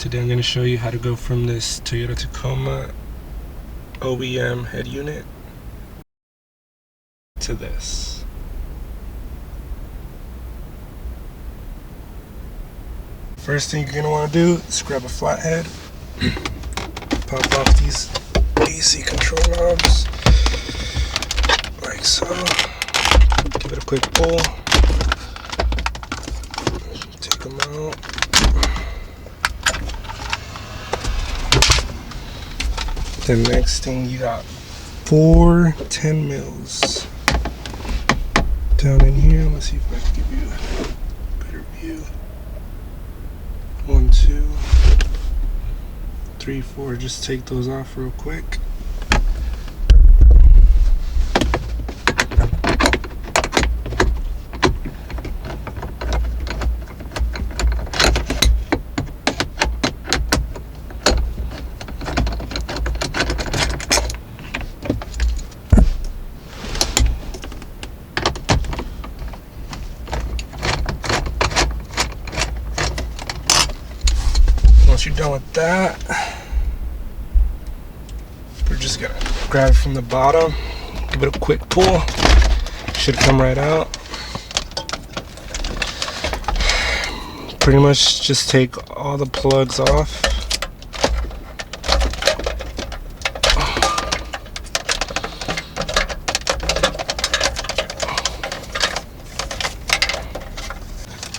Today I'm going to show you how to go from this Toyota Tacoma OEM head unit to this. First thing you're going to want to do is grab a flathead, pop off these AC control knobs like so, give it a quick pull, take them out. The next thing, you got 4 10 mils down in here. Let's see if I can give you a better view. 1 2 3 4. Just take those off real quick. Once you're done with that, we're just gonna grab it from the bottom, give it a quick pull, should come right out. Pretty much just take all the plugs off.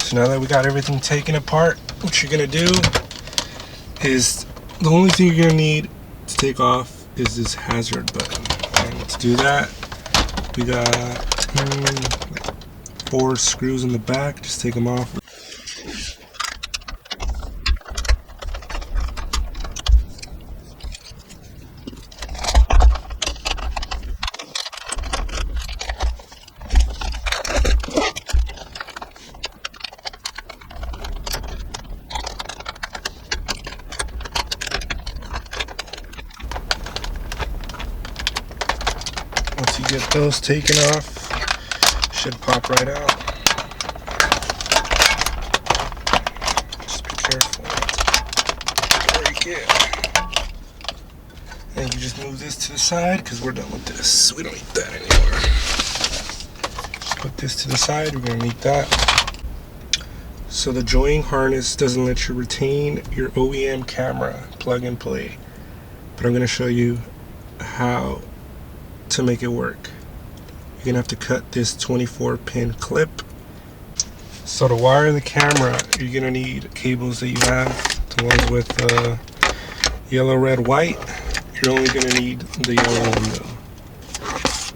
So now that we got everything taken apart, what you're gonna do is, the only thing you're gonna need to take off is this hazard button. And to do that, we got 4 screws in the back. Just take them off. Once you get those taken off, should pop right out. Just be careful not to break it. And you just move this to the side because we're done with this. We don't need that anymore. Put this to the side, we're going to need that. So the joining harness doesn't let you retain your OEM camera plug and play. But I'm going to show you how to make it work. You're gonna have to cut this 24-pin clip. So to wire the camera, you're gonna need cables that you have, the ones with yellow, red, white. You're only gonna need the yellow one though.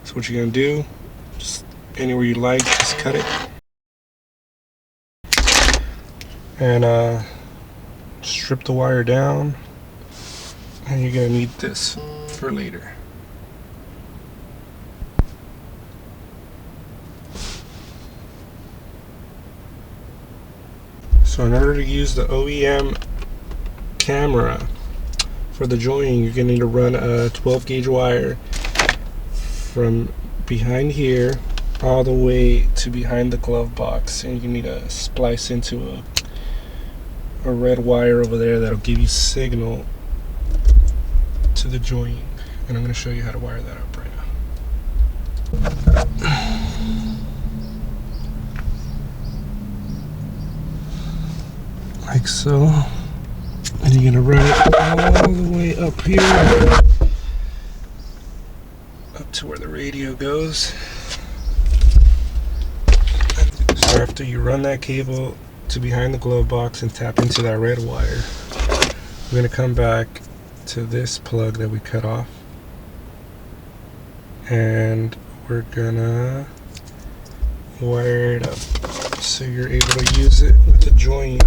So what you're gonna do, just anywhere you like, just cut it. And strip the wire down. And you're gonna need this for later. So in order to use the OEM camera for the joining, you're going to need to run a 12 gauge wire from behind here all the way to behind the glove box, and you need to splice into a red wire over there that'll give you signal to the joining. And I'm going to show you how to wire that up right now. Like so, and you're gonna run it all the way up here, up to where the radio goes. So after you run that cable to behind the glove box and tap into that red wire, we're gonna come back to this plug that we cut off, and we're gonna wire it up so you're able to use it with the join.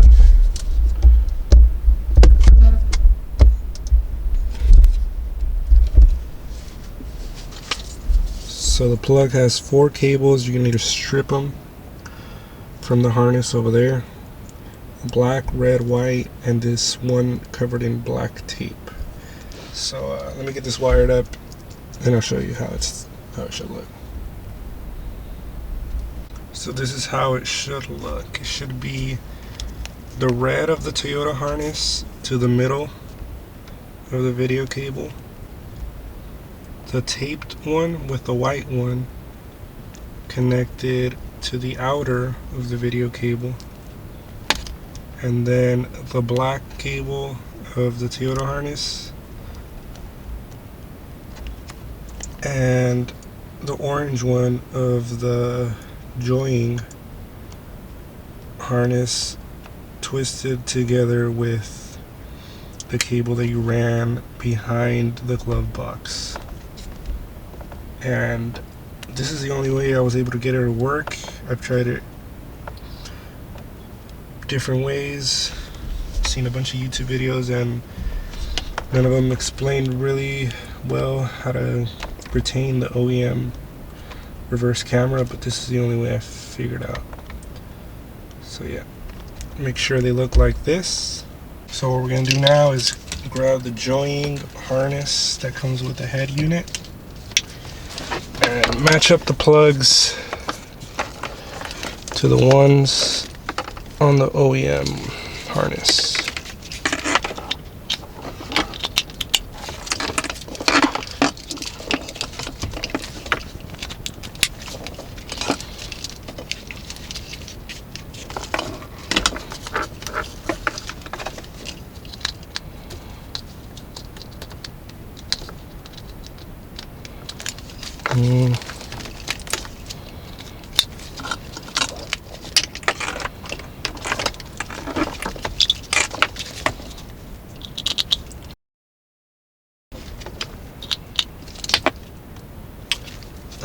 So the plug has 4 cables. You're gonna need to strip them from the harness over there. Black, red, white, and this one covered in black tape. So let me get this wired up, and I'll show you how it should look. So this is how it should look. It should be the red of the Toyota harness to the middle of the video cable, the taped one with the white one connected to the outer of the video cable, and then the black cable of the Toyota harness and the orange one of the joying harness twisted together with the cable that you ran behind the glove box. And this is the only way I was able to get it to work. I've tried it different ways, seen a bunch of YouTube videos, and none of them explained really well how to retain the OEM reverse camera, but this is the only way I figured out. So yeah, make sure they look like this. So what we're gonna do now is grab the joying harness that comes with the head unit and match up the plugs to the ones on the OEM harness.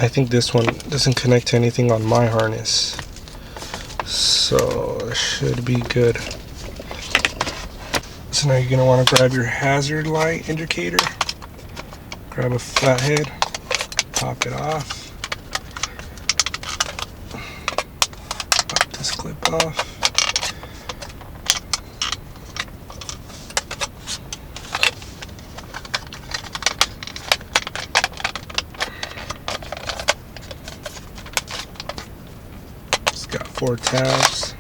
I think this one doesn't connect to anything on my harness, so it should be good. So now you're going to want to grab your hazard light indicator, grab a flathead, pop it off, pop this clip off. Got 4 tabs.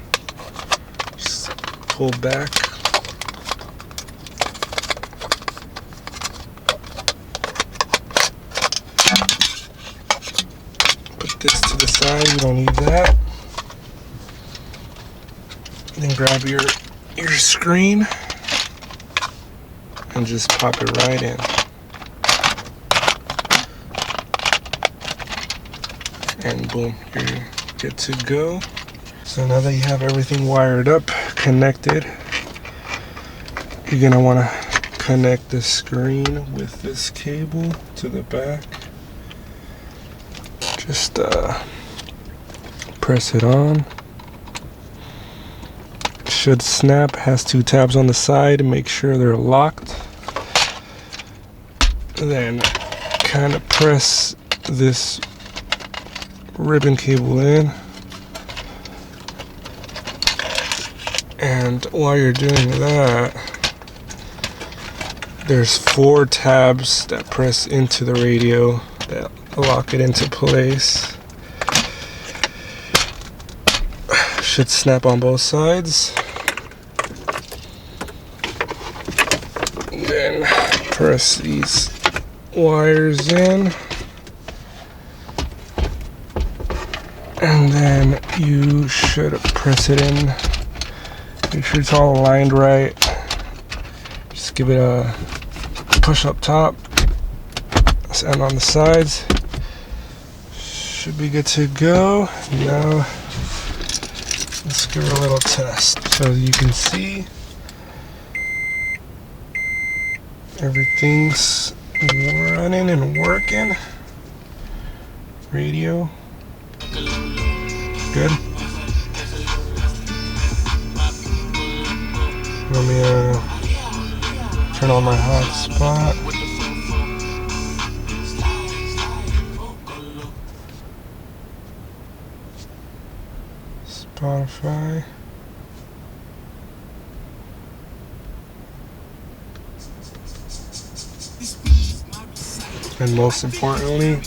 Just pull back. Put this to the side, you don't need that. Then grab your screen and just pop it right in. And boom, you're good to go. So now that you have everything wired up, connected, you're gonna want to connect the screen with this cable to the back. Just press it on. Should snap. Has 2 tabs on the side. Make sure they're locked. Then kind of press this ribbon cable in, and while you're doing that, there's 4 tabs that press into the radio that lock it into place. Should snap on both sides. Then press these wires in. And then you should press it in. Make sure it's all aligned right. Just give it a push up top and on the sides. Should be good to go. Now let's give it a little test so you can see everything's running and working. Radio. Good. Let me turn on my hotspot. Spotify. And most importantly,